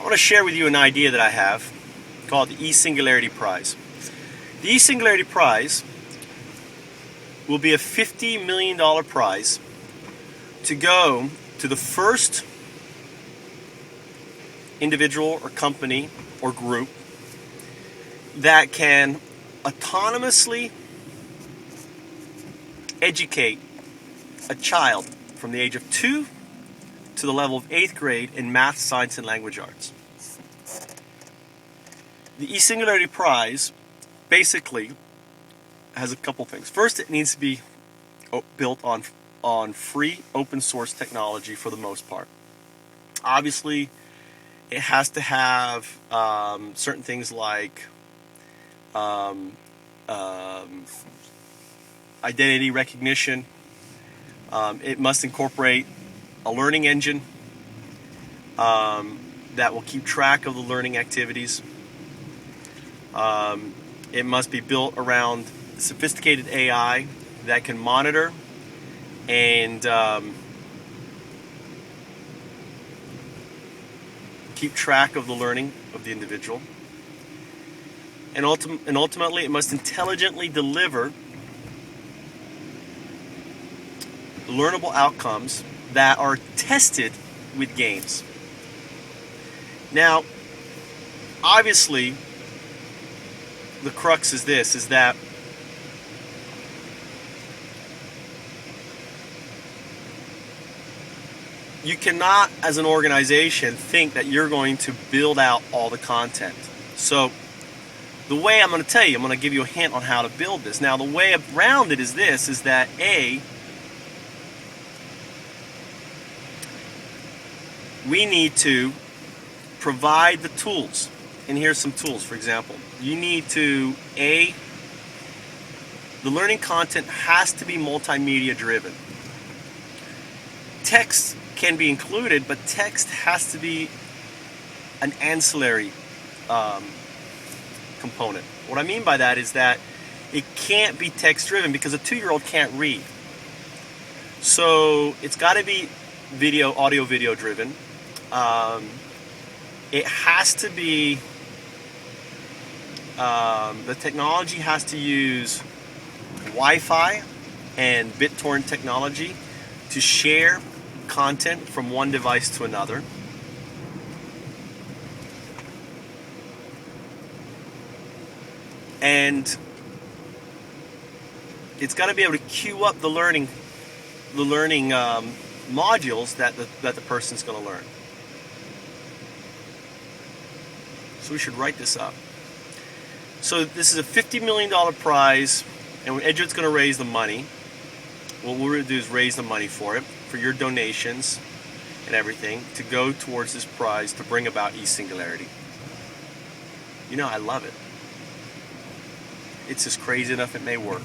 I want to share with you an idea that I have called the eSingularity Prize. The eSingularity Prize will be a $50 million prize to go to the first individual or company or group that can autonomously educate a child from the age of 2 to the level of 8th grade in math, science, and language arts. The eSingularity Prize basically has a couple things. First, it needs to be built on free open source technology for the most part. Obviously, it has to have certain things like identity recognition. It must incorporate a learning engine that will keep track of the learning activities. It must be built around sophisticated AI that can monitor and keep track of the learning of the individual. And ultimately, it must intelligently deliver learnable outcomes that are tested with games. Now, obviously, the crux is this, is that you cannot, as an organization, think that you're going to build out all the content. So, the way I'm going to tell you, I'm going to give you a hint on how to build this. Now, the way around it is this, is that we need to provide the tools. And here's some tools, for example. You need to, the learning content has to be multimedia driven. Text can be included, but text has to be an ancillary component. What I mean by that is that it can't be text driven because a 2-year-old can't read. So it's got to be audio video driven. It has to be, the technology has to use Wi-Fi and BitTorrent technology to share content from one device to another. And it's got to be able to queue up the learning modules that the person's going to learn. So we should write this up. So this is a $50 million prize, and Edgewood's going to raise the money. What we're going to do is raise the money for it, for your donations and everything, to go towards this prize to bring about eSingularity. You know, I love it. It's just crazy enough it may work.